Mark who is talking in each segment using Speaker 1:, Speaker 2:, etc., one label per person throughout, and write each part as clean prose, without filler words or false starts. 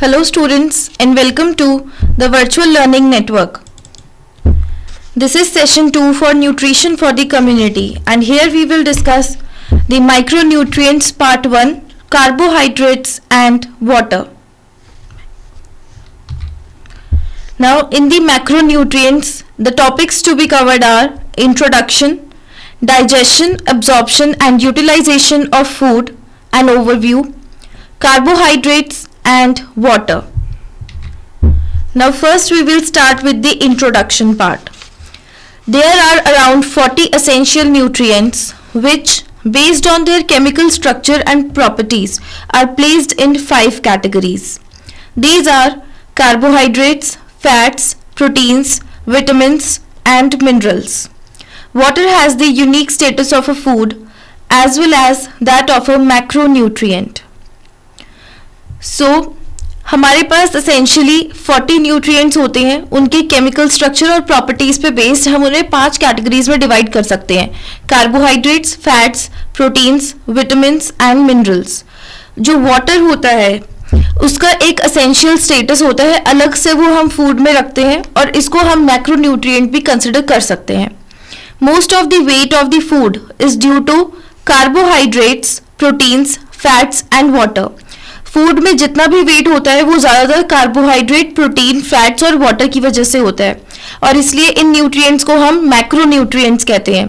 Speaker 1: Hello students and welcome to the Virtual Learning Network. This is session 2 for Nutrition for the Community, and here we will discuss the micronutrients part 1, carbohydrates and water. Now in the macronutrients, the topics to be covered are introduction, digestion, absorption and utilization of food, an overview, carbohydrates and water. Now first we will start with the introduction part. There are around 40 essential nutrients which, based on their chemical structure and properties, are placed in 5 categories. These are carbohydrates, fats, proteins, vitamins and minerals. Water has the unique status of a food as well as that of a macronutrient. So हमारे पास essentially 40 nutrients होते हैं. उनके chemical structure और properties पे based हम उन्हें 5 categories में divide कर सकते हैं: carbohydrates, fats, proteins, vitamins and minerals. जो वाटर होता है उसका एक एसेंशियल स्टेटस होता है, अलग से वो हम फूड में रखते हैं और इसको हम मैक्रोन्यूट्रिएंट भी कंसिडर कर सकते हैं. Most of the weight of the food is due to carbohydrates, proteins, fats and water. Food में जितना भी वेट होता है वो ज़्यादातर कार्बोहाइड्रेट, प्रोटीन, फैट्स और वाटर की वजह से होता है और इसलिए इन न्यूट्रिएंट्स को हम मैक्रोन्यूट्रिएंट्स कहते हैं.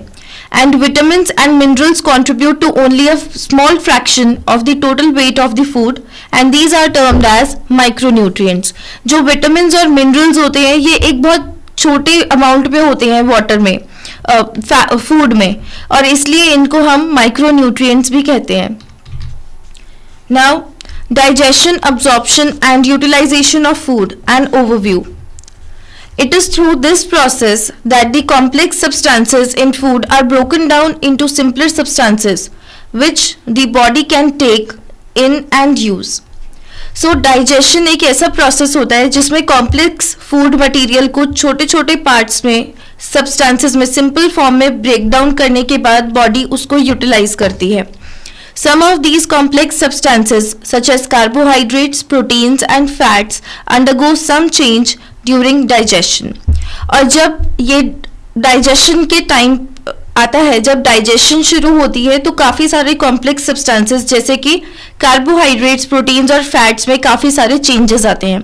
Speaker 1: And vitamins and minerals contribute to only a small fraction of the total weight of the food and these are termed as micronutrients. जो विटामिन्स और मिनरल्स होते हैं ये एक बहुत छोटे अमाउंट में होते हैं वाटर में, फूड में, और इसलिए इनको हम माइक्रोन्यूट्रिएंट्स भी कहते हैं. Now digestion, absorption and utilization of food, an overview. It is through this process that the complex substances in food are broken down into simpler substances which the body can take in and use. So digestion एक ऐसा process होता है जिसमें complex food material को छोटे छोटे parts में, substances में, simple form में break down करने के बाद body उसको utilize करती है. Some of these complex substances such as carbohydrates, proteins and fats undergo some change during digestion. और जब ये digestion के टाइम आता है, जब digestion शुरू होती है तो काफ़ी सारे complex substances जैसे कि carbohydrates, proteins और fats में काफ़ी सारे changes आते हैं.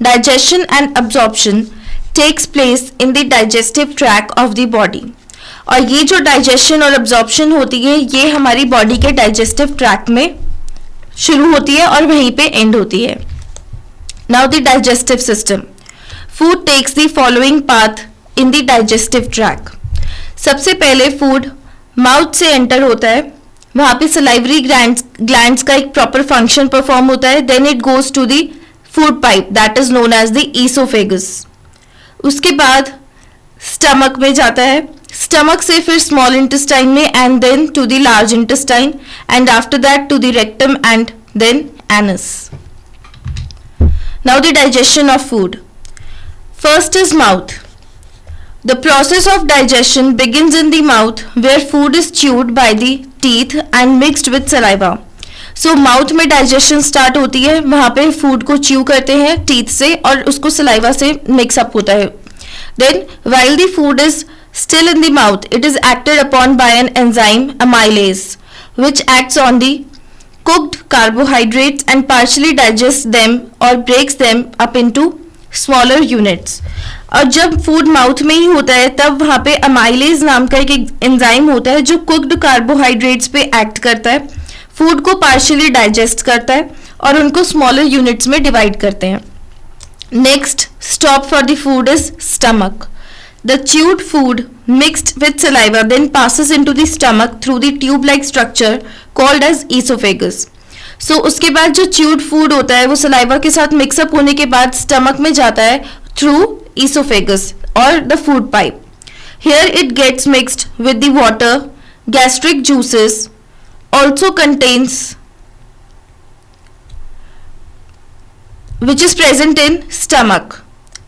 Speaker 1: Digestion and absorption takes place in the digestive tract of the body. और ये जो डाइजेशन और एब्जॉर्प्शन होती है ये हमारी बॉडी के डाइजेस्टिव ट्रैक्ट में शुरू होती है और वहीं पे एंड होती है. Now the digestive system. Food takes the following path in the digestive tract. सबसे पहले फूड माउथ से एंटर होता है, वहाँ पे सलाइवरी ग्लैंड्स का एक प्रॉपर फंक्शन परफॉर्म होता है. Then it goes to the food pipe that is known as the oesophagus. उसके बाद स्टमक में जाता है, स्टमक से फिर स्मॉल इंटेस्टाइन में and then to the large intestine and after that to the rectum and then anus. Now the digestion of food. First is mouth. The process of digestion begins in the mouth where food is chewed by the teeth and mixed with saliva. So mouth में digestion start होती है, वहां पे food को chew करते हैं teeth से और उसको सलाइवा से मिक्सअप होता है. Then, while the food is still in the mouth, it is acted upon by an enzyme, amylase, which acts on the cooked carbohydrates and partially digests them or breaks them up into smaller units. और जब food mouth में ही होता है तब वहाँ पे amylase नाम का एक एंजाइम होता है जो कुक्ड कार्बोहाइड्रेट्स पे एक्ट करता है, फूड को पार्शियली डाइजेस्ट करता है और उनको स्मॉलर यूनिट्स में डिवाइड करते हैं. Next stop for the food is stomach. The chewed food mixed with saliva then passes into the stomach through the tube-like structure called as esophagus. So उसके बाद जो chewed food होता है वो saliva के साथ mix-up होने के बाद stomach में जाता है through esophagus or the food pipe. Here it gets mixed with the water, gastric juices, also contains which is present in stomach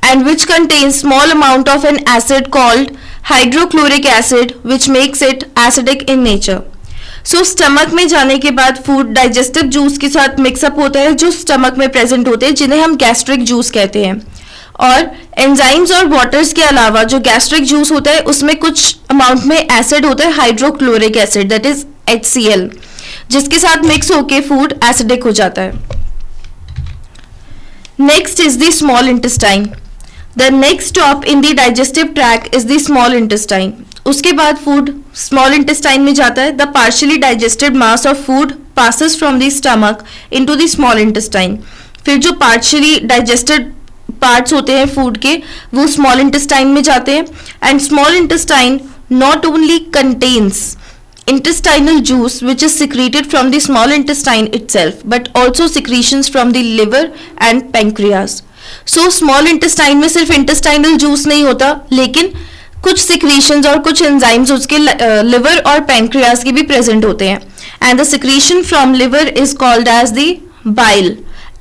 Speaker 1: and which contains small amount of an acid called hydrochloric acid which makes it acidic in nature. So stomach में जाने के बाद food digestive juice के साथ mix up होता है जो stomach में प्रेजेंट होते हैं, जिन्हें हम गैस्ट्रिक जूस कहते हैं। और एंजाइम्स और वाटर्स के अलावा जो गैस्ट्रिक जूस होता है उसमें कुछ अमाउंट में एसिड होता है, hydrochloric acid, that is HCl, जिसके साथ मिक्स होके फूड एसिडिक हो जाता है। Next is the small intestine. The next stop in the digestive track is the small intestine. उसके बाद फूड स्मॉल इंटेस्टाइन में जाता है। The partially digested mass of food passes from the stomach into the small intestine. फिर जो partially digested parts होते हैं food के वो स्मॉल इंटेस्टाइन में जाते हैं। And small intestine not only contains intestinal juice which is secreted from the small intestine itself but also secretions from the liver and pancreas. So small intestine में सिर्फ intestinal juice नहीं होता, लेकिन कुछ secretions और कुछ enzymes उसके liver और pancreas के भी present होते हैं। And the secretion from liver is called as the bile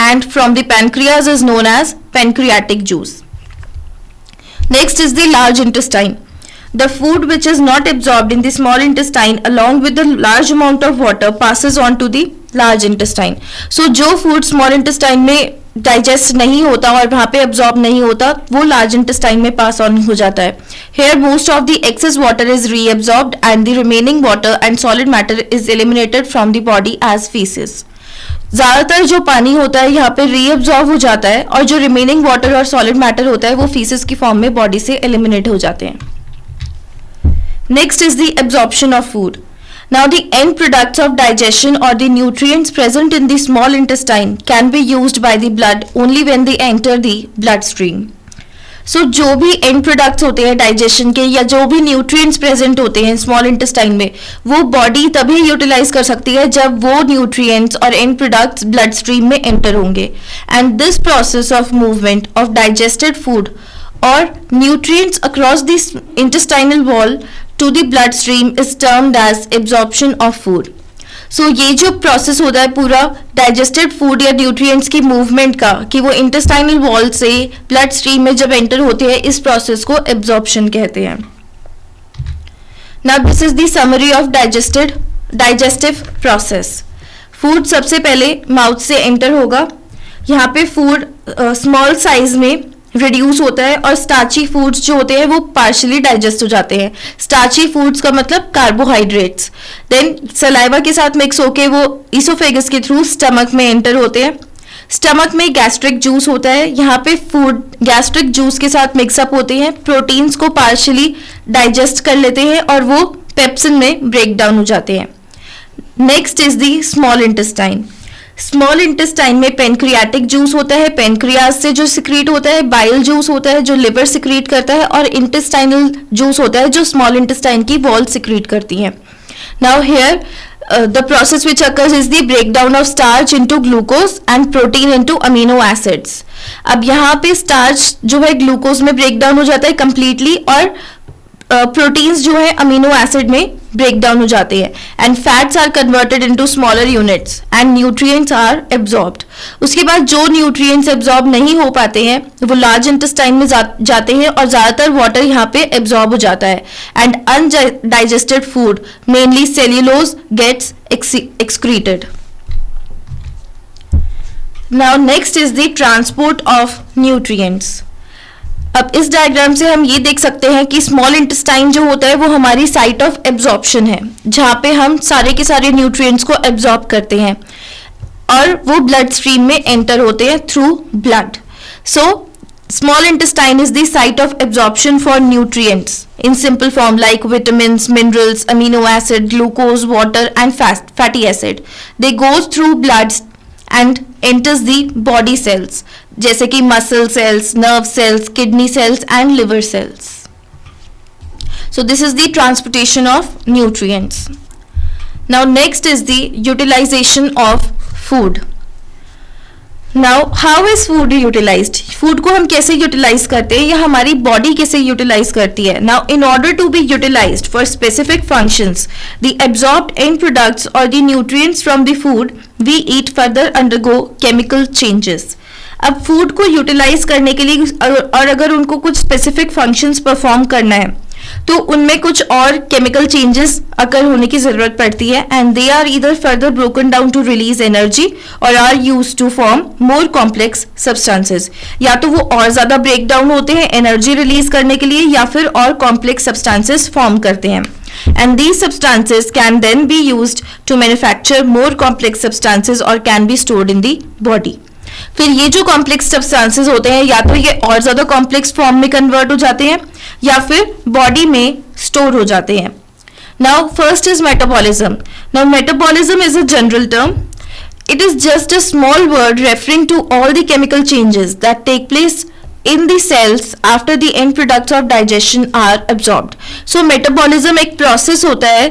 Speaker 1: and from the pancreas is known as pancreatic juice. Next is the large intestine. The food which is not absorbed in the small intestine along with the large amount of water passes on to the large intestine. So जो food small intestine में digest नहीं होता और वहाँ पे absorb नहीं होता वो large intestine में pass on हो जाता है। Here most of the excess water is reabsorbed and the remaining water and solid matter is eliminated from the body as feces. ज़्यादातर जो पानी होता है यहाँ पे रीअब्जॉर्ब हो जाता है और जो रिमेनिंग वाटर और सॉलिड मैटर होता है वो फीसेस की फॉर्म में बॉडी से एलिमिनेट हो जाते हैं। Next is the absorption of food. Now the end products of digestion or the nutrients present in the small intestine can be used by the blood only when they enter the bloodstream. So जो भी end products होते हैं digestion के या जो भी nutrients present होते हैं small intestine में वो body तभी utilize कर सकती है जब वो nutrients और end products bloodstream में enter होंगे। And this process of movement of digested food or nutrients across the intestinal wall to the bloodstream is termed as absorption of food. So ये जो process होता है पूरा digested food या nutrients की movement का कि वो intestinal wall से bloodstream में जब enter होते हैं इस process को absorption कहते हैं। Now this is the summary of digestive process. Food सबसे पहले mouth से enter होगा। यहाँ पे food small size में रिड्यूस होता है और स्टार्ची फूड्स जो होते हैं वो पार्शियली डाइजेस्ट हो जाते हैं। स्टार्ची फूड्स का मतलब कार्बोहाइड्रेट्स, देन सलाइवा के साथ मिक्स होके वो इसोफेगस के थ्रू स्टमक में एंटर होते हैं। स्टमक में गैस्ट्रिक जूस होता है, यहाँ पे फूड गैस्ट्रिक जूस के साथ मिक्सअप होते हैं, प्रोटीन्स को पार्शियली डाइजेस्ट कर लेते हैं और वो पेप्सिन में ब्रेक डाउन हो जाते हैं। Next is the small intestine. Small intestine में पेनक्रियाटिक जूस होता है, पेनक्रियाज से जो सिक्रीट होता है, बाइल जूस होता है जो लिवर सिक्रीट करता है और इंटेस्टाइनल जूस होता है जो स्मॉल इंटेस्टाइन की वॉल सिक्रीट करती है। Now here the process which occurs is the breakdown of starch into glucose and protein into amino acids. अब यहाँ पे starch जो है ग्लूकोज में ब्रेक डाउन हो जाता है completely और प्रोटीन्स जो है अमीनो एसिड में ब्रेक डाउन हो जाते हैं and fats are converted into smaller units and nutrients are absorbed. उसके बाद जो न्यूट्रिएंट्स एब्जॉर्ब नहीं हो पाते हैं वो लार्ज इंटेस्टाइन में जाते हैं और ज़्यादातर वाटर यहाँ पे एब्जॉर्ब हो जाता है and undigested food mainly cellulose gets excreted. Now next is the transport of nutrients. अब इस डायग्राम से हम ये देख सकते हैं कि स्मॉल इंटेस्टाइन जो होता है वो हमारी साइट ऑफ एब्जॉर्प्शन है जहाँ पे हम सारे के सारे न्यूट्रिएंट्स को एब्जॉर्ब करते हैं और वो ब्लड स्ट्रीम में एंटर होते हैं through blood. So small intestine is the site of absorption for nutrients in simple form like vitamins, minerals, amino acid, glucose, water and fatty acid. They goes through blood and enters the body cells जैसे कि muscle cells, nerve cells, kidney cells and liver cells. So this is the transportation of nutrients. Now next is the utilisation of food. Now how is food utilised? Food को हम कैसे utilise करते हैं या हमारी body कैसे utilise करती है? Now in order to be utilised for specific functions the absorbed end products और the nutrients from the food we eat further undergo chemical changes. अब फूड को यूटिलाइज करने के लिए और अगर उनको कुछ स्पेसिफिक फंक्शंस परफॉर्म करना है तो उनमें कुछ और केमिकल चेंजेस अकर होने की जरूरत पड़ती है and they are either further broken down to release energy और are used to form more complex substances. या तो वो और ज्यादा ब्रेक डाउन होते हैं एनर्जी रिलीज करने के लिए या फिर और कॉम्प्लेक्स सब्सटेंसेस फॉर्म करते हैं and these substances can then be used to manufacture more complex substances और can be stored in the body. फिर ये जो कॉम्प्लेक्स सब्सटेंसेस होते हैं या तो ये और ज्यादा कॉम्प्लेक्स फॉर्म में कन्वर्ट हो जाते हैं या फिर बॉडी में स्टोर हो जाते हैं। Now first is metabolism. Now metabolism is a general term. It is just a small word referring to all the chemical changes that take place in the cells after the end products of digestion are absorbed. So metabolism एक process होता है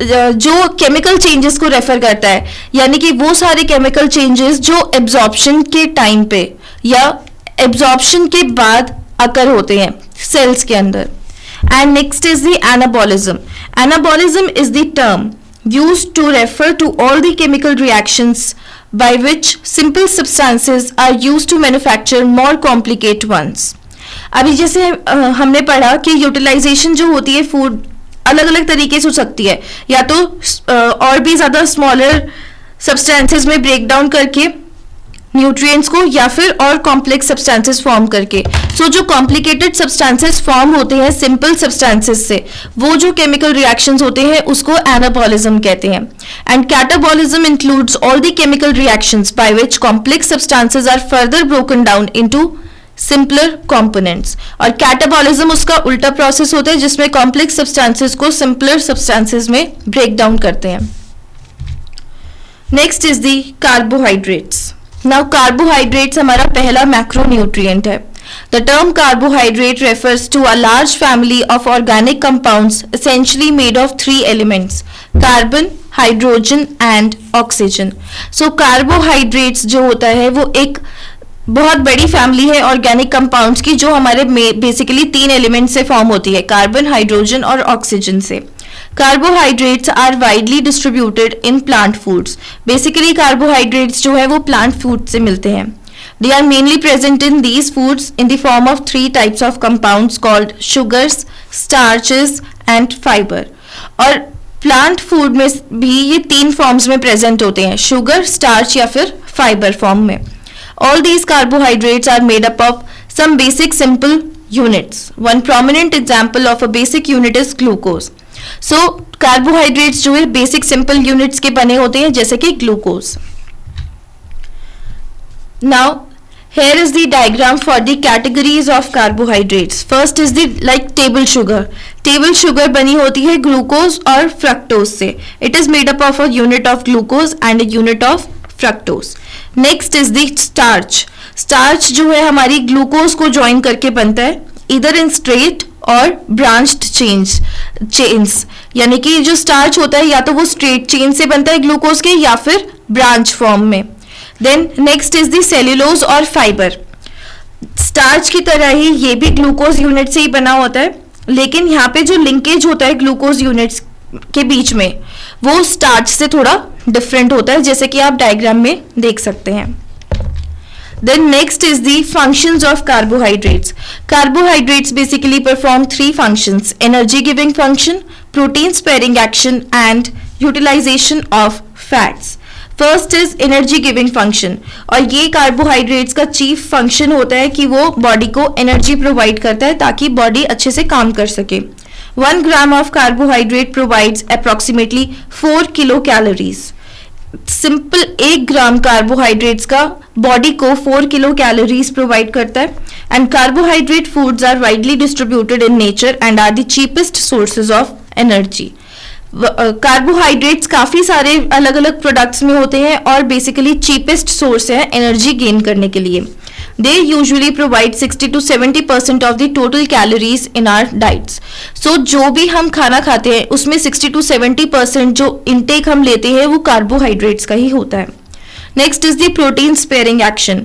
Speaker 1: जो chemical changes को refer करता है, यानी कि वो सारे केमिकल चेंजेस जो एब्जॉर्प्शन के टाइम पे या एब्जॉर्प्शन के बाद अकर होते हैं सेल्स के अंदर. And next is the anabolism. Anabolism is the term used to refer to all the chemical reactions by which simple substances are used to manufacture more complicated ones. अभी जैसे हमने पढ़ा कि यूटिलाइजेशन जो होती है फूड अलग अलग तरीके से हो सकती है, या तो और भी ज़्यादा स्मॉलर सब्सटेंसेस में ब्रेक डाउन करके न्यूट्रिएंट्स को या फिर और कॉम्प्लेक्स सब्सटेंसेस फॉर्म करके. सो जो कॉम्प्लिकेटेड सब्सटेंसेस फॉर्म होते हैं सिंपल सब्सटेंसेस से, वो जो केमिकल रिएक्शंस होते हैं उसको एनाबॉलिज्म कहते हैं. And catabolism includes all the chemical reactions by which complex substances are further broken down into simpler components. और कैटाबॉलिज्म उसका उल्टा प्रोसेस होता है जिसमें कॉम्प्लेक्स सब्सटेंसेस को सिंपलर सब्सटेंसेस में ब्रेक डाउन करते हैं. Next is the carbohydrates. Now carbohydrates हमारा पहला मैक्रोन्यूट्रिएंट है. The term carbohydrate refers to a large family of organic compounds essentially made of three elements: carbon, hydrogen and oxygen. So carbohydrates जो होता है वो एक बहुत बड़ी फैमिली है ऑर्गेनिक कंपाउंड्स की जो हमारे बेसिकली तीन एलिमेंट से फॉर्म होती है, कार्बन, हाइड्रोजन और ऑक्सीजन से. Carbohydrates are widely distributed in plant foods. Basically carbohydrates जो है वो प्लांट फूड से मिलते हैं. They are mainly present in these foods in the form of three types of compounds called sugars, starches and fiber. और plant food में भी ये तीन फॉर्म्स में प्रेजेंट होते हैं, शुगर, स्टार्च या फिर फाइबर फॉर्म में. All these carbohydrates are made up of some basic simple units. One prominent example of a basic unit is glucose. So carbohydrates जो है basic simple units के बने होते हैं जैसे कि glucose. Now here is the diagram for the categories of carbohydrates. First is the like table sugar. Table sugar बनी होती है glucose और fructose से. It is made up of a unit of glucose and a unit of fructose. Next is the starch. Starch जो है हमारी glucose को join करके बनता है either in straight और branched chains. यानी कि जो starch होता है या तो वो straight chain से बनता है glucose के या फिर branch form में. Then next is the cellulose और fiber. स्टार्च की तरह ही ये भी ग्लूकोज यूनिट से ही बना होता है, लेकिन यहाँ पे जो लिंकेज होता है ग्लूकोज यूनिट्स के बीच में वो स्टार्च से थोड़ा डिफरेंट होता है, जैसे कि आप डायग्राम में देख सकते हैं. Then next is the functions of carbohydrates. Carbohydrates basically perform three functions: energy giving function, protein sparing action and utilization of fats. First is energy giving function, और ये कार्बोहाइड्रेट्स का चीफ फंक्शन होता है कि वो बॉडी को energy provide करता है ताकि बॉडी अच्छे से काम कर सके. 1 gram of carbohydrate provides approximately 4 kilo calories. Simple 1 gram carbohydrates का बॉडी को 4 किलो कैलोरीज प्रोवाइड करता है. And carbohydrate foods are widely distributed in nature and are the cheapest sources of energy. Carbohydrates काफ़ी सारे अलग अलग प्रोडक्ट्स में होते हैं और बेसिकली चीपेस्ट सोर्स है एनर्जी गेन करने के लिए. They usually provide 60 to 70% of the total calories in our diets. So जो भी हम खाना खाते हैं उसमें 60 to 70% जो इनटेक हम लेते हैं वो कार्बोहाइड्रेट्स का ही होता है. Next is the protein sparing action.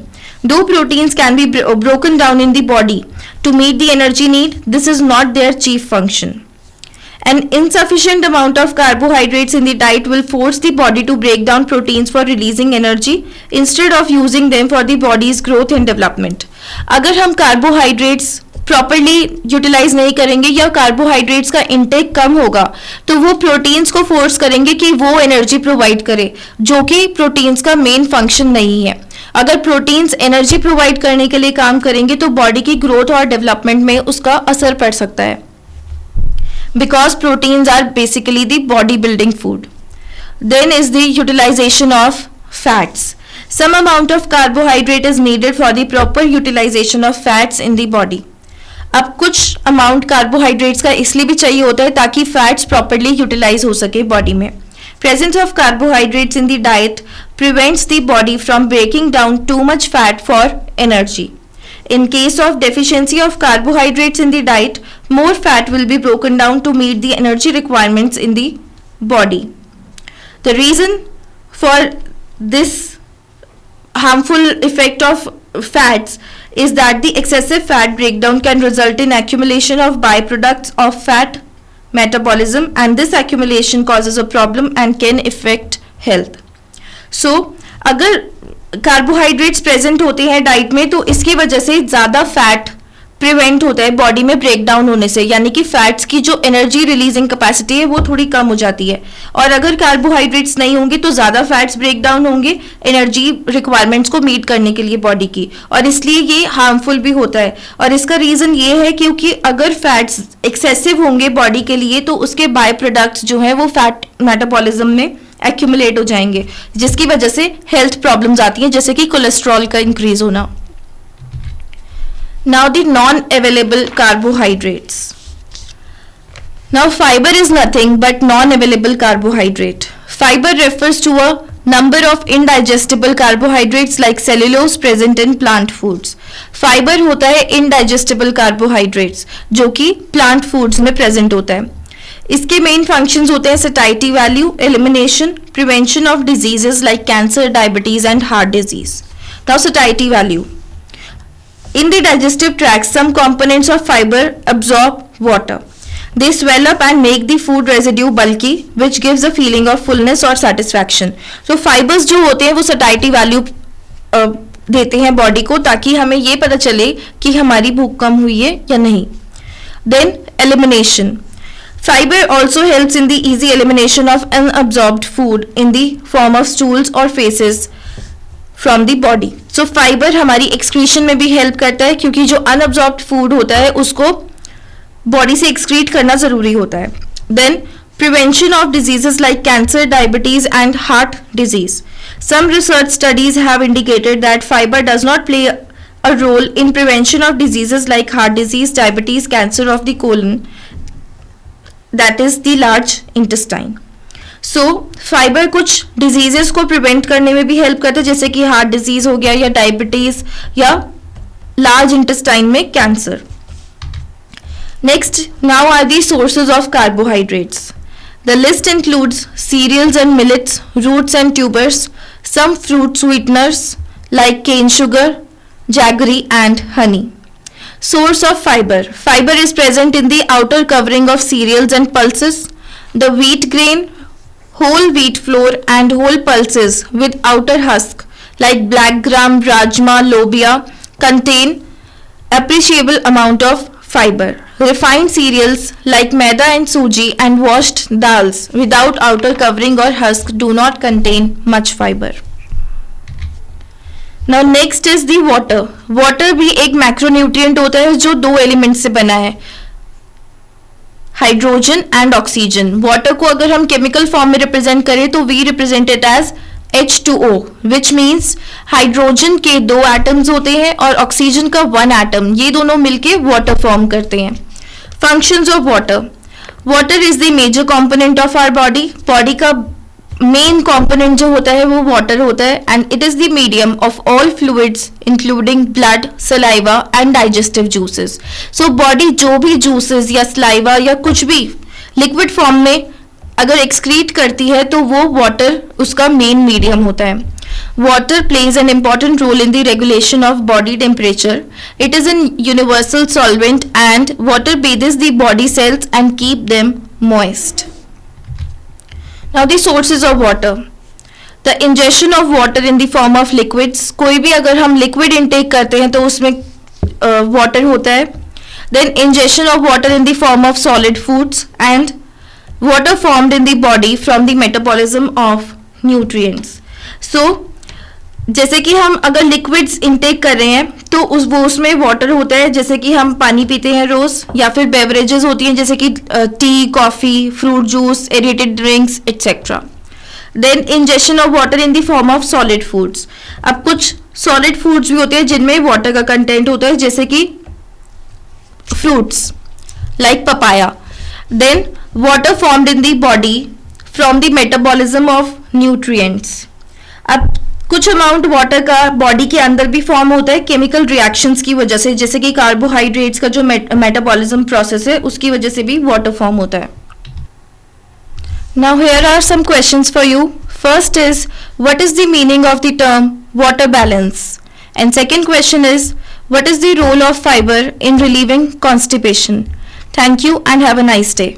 Speaker 1: दो proteins can be broken down in the body to meet the energy need. This is not their chief function. An insufficient amount of carbohydrates in the diet will force the body to break down proteins for releasing energy instead of using them for the body's growth and development. अगर हम carbohydrates properly utilise नहीं करेंगे या carbohydrates का intake कम होगा तो वो proteins को फोर्स करेंगे कि वो एनर्जी प्रोवाइड करे, जो कि प्रोटीन्स का मेन फंक्शन नहीं है। अगर प्रोटीन्स एनर्जी प्रोवाइड करने के लिए काम करेंगे तो बॉडी की ग्रोथ और डेवलपमेंट में उसका असर पड़ सकता है, because proteins are basically the body building food. Then is the utilisation of fats. Some amount of carbohydrate is needed for the proper utilization of fats in the body. अब कुछ amount carbohydrates का इसलिए भी चाहिए होता है ताकि fats properly utilise हो सके बॉडी में। Presence of carbohydrates in the diet prevents the body from breaking down too much fat for energy. In case of deficiency of carbohydrates in the diet, more fat will be broken down to meet the energy requirements in the body. The reason for this harmful effect of fats is that the excessive fat breakdown can result in accumulation of byproducts of fat metabolism, and this accumulation causes a problem and can affect health. So अगर carbohydrates present होते हैं diet में तो इसकी वजह से ज़्यादा fat prevent होता है बॉडी में ब्रेक डाउन होने से, यानी कि फैट्स की जो एनर्जी रिलीजिंग कैपेसिटी है वो थोड़ी कम हो जाती है। और अगर कार्बोहाइड्रेट्स नहीं होंगे तो ज़्यादा फैट्स ब्रेक डाउन होंगे एनर्जी रिक्वायरमेंट्स को मीट करने के लिए बॉडी की, और इसलिए ये हार्मफुल भी होता है। और इसका रीज़न ये है क्योंकि अगर फैट्स एक्सेसिव होंगे बॉडी के लिए तो उसके बाय प्रोडक्ट्स जो हैं वो फैट मेटाबॉलिज्म में एक्यूमुलेट हो जाएंगे, जिसकी वजह से हेल्थ प्रॉब्लम्स आती हैं, जैसे कि कोलेस्ट्रॉल का इंक्रीज होना। Now the non-available carbohydrates. Now fiber is nothing but non-available carbohydrate. Fiber refers to a number of indigestible carbohydrates like cellulose present in plant foods. Fiber होता है indigestible carbohydrates जो कि plant foods में present होता है। इसके main functions होते हैं satiety value, elimination, prevention of diseases like cancer, diabetes and heart disease. Now satiety value. In the digestive tract, some components of fiber absorb water. They swell up and make the food residue bulky, which gives a feeling of fullness or satisfaction. So fibers जो होते हैं वो satiety value देते हैं body को ताकि हमें ये पता चले कि हमारी भूख कम हुई है या नहीं। Then elimination. Fiber also helps in the easy elimination of unabsorbed food in the form of stools or feces from the body. So fibre हमारी एक्सक्रीशन में भी हेल्प करता है क्योंकि जो अनअब्जॉर्ब्ड फूड होता है उसको बॉडी से एक्सक्रीट करना जरूरी होता है। Then prevention of diseases like cancer, diabetes and heart disease. Some research studies have indicated that fibre does not play a role in prevention of diseases like heart disease, diabetes, cancer of the colon, that is the large intestine. So fibre कुछ diseases को prevent करने में भी help करता है, जैसे कि heart disease हो गया या डायबिटीज या लार्ज इंटेस्टाइन में cancer. Next, now are the sources of carbohydrates. The list includes cereals and millets, roots and tubers, some fruit sweeteners like cane sugar, jaggery and honey. Source of fiber. Fiber is present in the outer covering of cereals and pulses, the wheat grain, whole wheat flour and whole pulses with outer husk like black gram, rajma, lobia contain appreciable amount of fiber. Refined cereals like maida and suji and washed dals without outer covering or husk do not contain much fiber. Now next is the water. Water भी एक macronutrient होता है जो दो element से बना है, hydrogen and oxygen. Water को अगर हम केमिकल फॉर्म में रिप्रेजेंट करें तो we represent it as H2O, which means hydrogen के दो एटम्स होते हैं और ऑक्सीजन का वन एटम, ये दोनों मिलके वाटर फॉर्म करते हैं। Functions of water. Water is the major component of our body. Body का मेन कंपोनेंट जो होता है वो वाटर होता है, and it is the medium of all fluids including blood, saliva and digestive juices. So body जो भी juices या सलाइवा या कुछ भी लिक्विड फॉर्म में अगर एक्सक्रीट करती है तो वो वाटर उसका मेन मीडियम होता है। Water plays an important role in the regulation of body temperature. It is a universal solvent and water bathes the body cells and keep them moist. Now the sources of water. The ingestion of water in the form of liquids. कोई भी अगर हम liquid intake करते हैं तो उसमें water होता है. then ingestion of water in the form of solid foods, and water formed in the body from the metabolism of nutrients. So जैसे कि हम अगर लिक्विड्स इनटेक कर रहे हैं तो वो उसमें वाटर होता है, जैसे कि हम पानी पीते हैं रोज, या फिर बेवरेजेस होती हैं जैसे कि tea, coffee, fruit juice, aerated drinks etcetera. Then injection of water in the form of solid foods. अब कुछ सॉलिड फूड्स भी होते हैं जिनमें वाटर का कंटेंट होता है, जैसे कि fruits like papaya. Then water formed in the body from the metabolism of nutrients. अब कुछ अमाउंट वाटर का बॉडी के अंदर भी फॉर्म होता है केमिकल रिएक्शंस की वजह से, जैसे कि कार्बोहाइड्रेट्स का जो मेटाबॉलिज्म प्रोसेस है उसकी वजह से भी वाटर फॉर्म होता है. Now here are some questions for you. First is what is the meaning of the term water balance, and second question is what is the role of fibre in relieving constipation. Thank you and have a nice day.